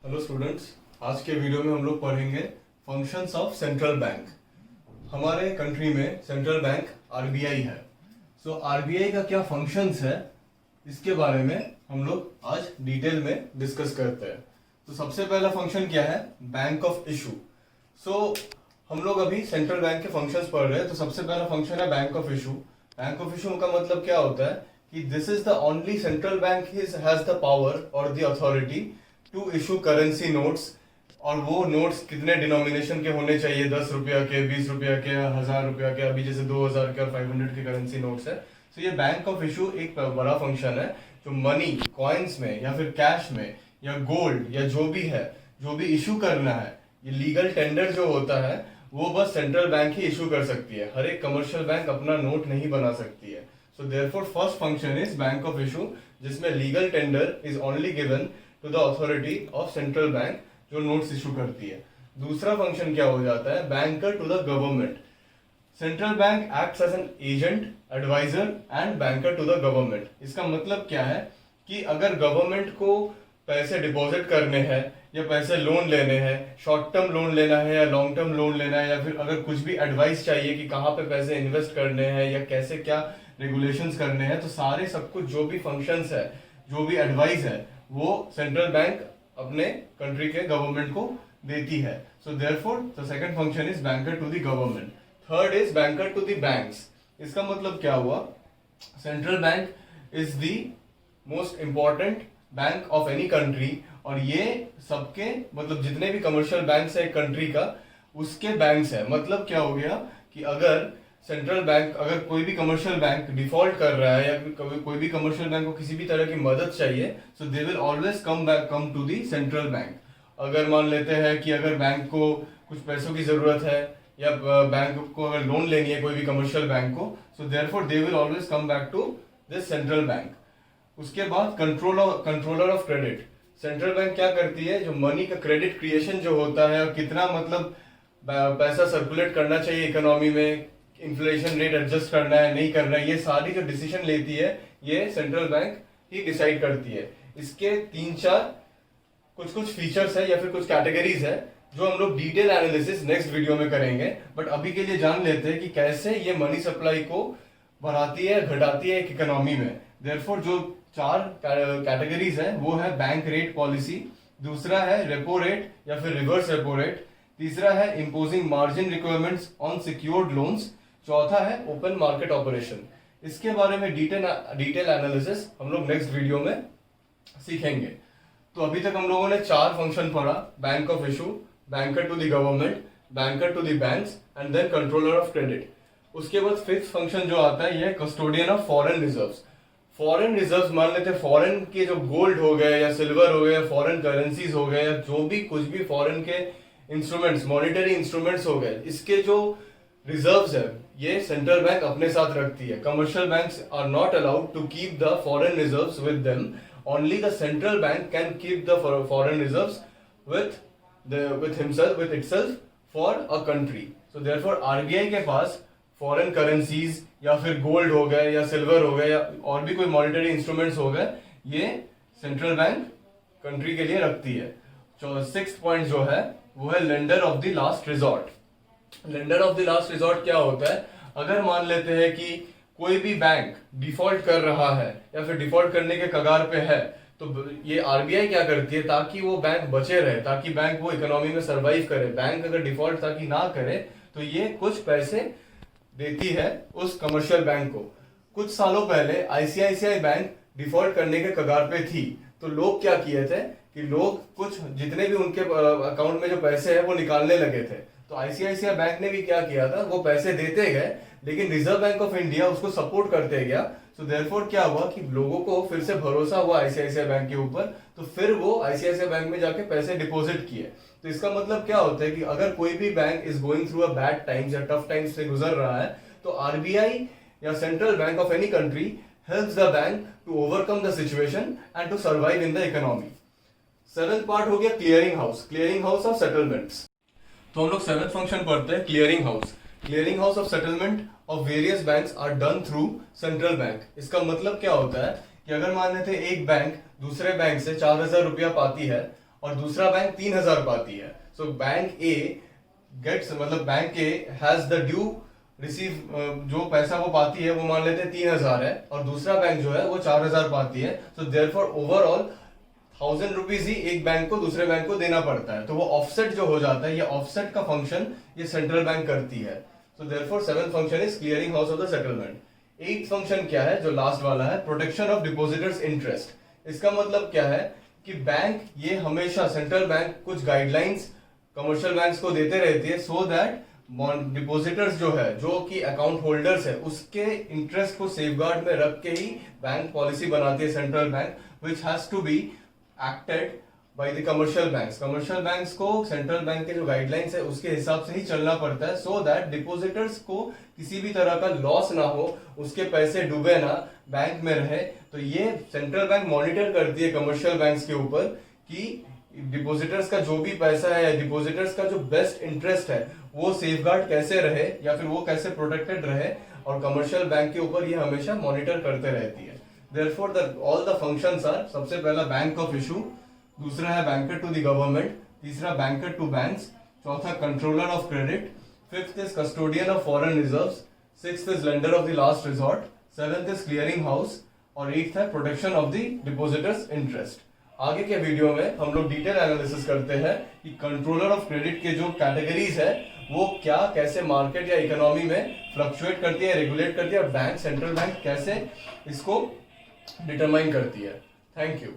Hello students, आज के video में हम लोग पढ़ेंगे फंक्शंस ऑफ सेंट्रल बैंक। हमारे कंट्री में सेंट्रल बैंक आरबीआई है। सो आरबीआई का क्या फंक्शंस है, इसके बारे में हम लोग आज डिटेल में डिस्कस करते हैं। तो सबसे पहला फंक्शन क्या है? Bank of issue. सो हम लोग अभी सेंट्रल बैंक के फंक्शंस पढ़ रहे हैं। तो सबसे पहला फंक्शन है bank of issue. Bank of issue का मतलब क्या होता है कि this is the only central bank has the power और the authority to issue currency notes. और वो नोट्स कितने डिनोमिनेशन के होने चाहिए? 10 रुपया के, 20 रुपया के, 1000 रुपया के। अभी जैसे 2000 के और 500 के करेंसी नोट्स है। तो ये बैंक ऑफ इशू एक बड़ा फंक्शन है जो मनी कॉइन्स में या फिर कैश में या गोल्ड या जो भी है, जो भी इशू करना है, ये लीगल टेंडर जो होता है वो बस सेंट्रल बैंक ही इशू कर सकती है। हर एक कमर्शियल बैंक अपना नोट नहीं बना सकती है। So therefore first function is bank of issue, जिसमें legal tender is only given to the authority of central bank जो नोट्स इशू करती है। दूसरा फंक्शन क्या हो जाता है? Banker to the government. Central bank acts as an agent, adviser and banker to the government. इसका मतलब क्या है कि अगर गवर्नमेंट को पैसे डिपॉजिट करने हैं या पैसे लोन लेने हैं, शॉर्ट टर्म लोन लेना है या लॉन्ग टर्म लोन लेना है, या फिर अगर कुछ भी एडवाइस चाहिए कि कहाँ पे पैसे इन्वेस्ट करने हैं या कैसे क्या रेगुलेशंस करने हैं, तो सारे सब कुछ जो भी फंक्शंस है, जो भी एडवाइस है, वो सेंट्रल बैंक अपने कंट्री के गवर्नमेंट को देती है। So therefore the second function is banker to the government. Third is banker to the banks. इसका मतलब क्या हुआ? Central bank is the most important bank of any country, और ये सबके मतलब जितने भी कमर्शियल बैंक्स है कंट्री का, उसके बैंक्स है। मतलब क्या हो गया कि अगर सेंट्रल बैंक, अगर कोई भी कमर्शियल बैंक डिफॉल्ट कर रहा है या कोई भी कमर्शियल बैंक को किसी भी तरह की मदद चाहिए, so they will always come to the central bank. अगर मान लेते हैं कि अगर बैंक को कुछ पैसों की जरूरत है या बैंक को अगर लोन लेनी है कोई भी कमर्शियल बैंक को, so therefore they will always come back to this central bank. उसके बाद controller of credit. Central bank क्या करती है? जो मनी का क्रेडिट क्रिएशन जो होता है और कितना मतलब पैसा सर्कुलेट करना चाहिए इकोनॉमी में, इन्फ्लेशन रेट एडजस्ट करना है नहीं करना है, ये सारी जो डिसीजन लेती है ये सेंट्रल बैंक ही डिसाइड करती है। इसके 3-4 कुछ फीचर्स है या फिर कुछ कैटेगरीज है जो हम लोग डिटेल एनालिसिस नेक्स्ट वीडियो में करेंगे। बट अभी के लिए जान लेते हैं कि कैसे ये मनी सप्लाई को बढ़ाती है, घटाती है एक इकोनॉमी में। देयरफॉर जो 4 कैटेगरीज है वो है बैंक रेट पॉलिसी, दूसरा है रेपो रेट या फिर रिवर्स रेपो रेट, तीसरा है imposing margin requirements on secured loans, चौथा है ओपन मार्केट ऑपरेशन। इसके बारे में डिटेल एनालिसिस हम लोग नेक्स्ट वीडियो में सीखेंगे। तो अभी तक हम लोगों ने 4 फंक्शन पढ़ा: bank of issue, banker to the government, banker to the banks and then controller of credit. उसके बाद 5th फंक्शन जो आता है ये custodian of foreign reserves. Foreign reserves मान लेते हैं फॉरेन के जो गोल्ड हो गए या सिल्वर हो गए, फॉरेन करेंसीज हो गए, या जो भी कुछ भी फॉरेन के इंस्ट्रूमेंट्स, मॉनिटरी इंस्ट्रूमेंट्स हो गए, इसके जो रिजर्व्स है ये सेंट्रल बैंक अपने साथ रखती है। Commercial banks are not allowed to keep the foreign reserves with them. Only the central bank can keep the foreign reserves with itself for a country. So therefore RBI के पास foreign currencies या फिर gold हो गए या silver हो गए या और भी कोई मॉनिटरी इंस्ट्रूमेंट्स हो गए, ये सेंट्रल बैंक कंट्री के लिए रखती है। 6th पॉइंट जो है वो है lender of the last resort. Lender of the last resort क्या होता है? अगर मान लेते हैं कि कोई भी बैंक डिफॉल्ट कर रहा है या फिर डिफॉल्ट करने के कगार पे है, तो ये आरबीआई क्या करती है ताकि वो बैंक बचे रहे, ताकि बैंक वो इकोनॉमी में सरवाइव करे, बैंक अगर डिफॉल्ट ताकि ना करे, तो ये कुछ पैसे देती है उस कमर्शियल बैंक को। कुछ सालों पहले आईसीआईसीआई बैंक डिफॉल्ट करने के कगार पे थी, तो लोग क्या किए थे कि लोग कुछ जितने भी उनके अकाउंट में जो पैसे हैं वो निकालने लगे थे। तो आईसीआईसीआई बैंक ने भी क्या किया था, वो पैसे देते गए लेकिन रिजर्व बैंक ऑफ इंडिया उसको सपोर्ट करते गया। सो देयरफॉर क्या हुआ कि लोगों को फिर से भरोसा हुआ आईसीआईसीआई बैंक के ऊपर, तो फिर वो आईसीआईसीआई बैंक में जाके पैसे डिपॉजिट किए। तो इसका मतलब क्या होता है कि अगर कोई भी bank is going through a bad times या टफ टाइम्स से गुजर रहा है, तो आरबीआई या central bank of any country helps the bank to overcome the situation and to survive in the economy. 7th part हो गया clearing house, clearing house of settlements. तो हम लोग 7th फंक्शन पढ़ते हैं clearing house. Clearing house of settlement of various banks are done through central bank. इसका मतलब क्या होता है कि अगर मान लेते एक बैंक दूसरे बैंक से 4000 रुपया पाती है और दूसरा बैंक 3000 पाती है, सो बैंक ए गेट्स, मतलब bank A has the due receive, जो पैसा वो पाती है वो मान लेते हैं 3000 है, और दूसरा बैंक जो है वो 4000 पाती है, सो देयरफॉर ओवरऑल 1000 रुपीज ही एक बैंक को दूसरे बैंक को देना पड़ता है। तो वो ऑफसेट जो हो जाता है, ये ऑफसेट का फंक्शन ये सेंट्रल बैंक करती है। So therefore 7th function is clearing house of the settlement. 8th function क्या है, जो लास्ट वाला है, प्रोटेक्शन ऑफ डिपोजिटर्स इंटरेस्ट। इसका मतलब क्या है कि बैंक ये हमेशा, सेंट्रल बैंक कुछ गाइडलाइंस कमर्शियल बैंक्स को देते रहती है, सो दैट डिपोजिटर्स जो है, जो कि अकाउंट होल्डर्स है, उसके इंटरेस्ट को सेफगार्ड में रख के ही बैंक पॉलिसी बनाती है central bank, which has to be acted by the commercial banks. Commercial banks को सेंट्रल बैंक के जो गाइडलाइंस है उसके हिसाब से ही चलना पड़ता है, सो दैट डिपोजिटर्स को किसी भी तरह का लॉस ना हो, उसके पैसे डूबे ना, बैंक में रहे। तो ये सेंट्रल बैंक मॉनिटर करती है कमर्शियल बैंक्स के ऊपर कि डिपोजिटर्स का जो भी पैसा है, डिपोजिटर्स का जो बेस्ट इंटरेस्ट है, वो सेफगार्ड कैसे रहे या फिर वो कैसे प्रोटेक्टेड रहे, और कमर्शियल बैंक के ऊपर ये हमेशा मॉनिटर करते रहती है। Therefore all the functions are, सबसे पहला बैंक ऑफ इशू, दूसरा है बैंकर टू द गवर्नमेंट, तीसरा बैंकर टू बैंक्स, चौथा controller of credit, fifth is custodian of foreign reserves, sixth is lender of the last resort, seventh is clearing house, और eighth है protection of the depositors interest. आगे के video में हम लोग detail analysis करते हैं कि कंट्रोलर ऑफ क्रेडिट के जो कैटेगरीज है वो क्या, कैसे मार्केट या इकोनॉमी में फ्लक्चुएट करती है, रेगुलेट करती है, और बैंक, सेंट्रल बैंक कैसे इसको डिटरमाइन करती है। Thank you.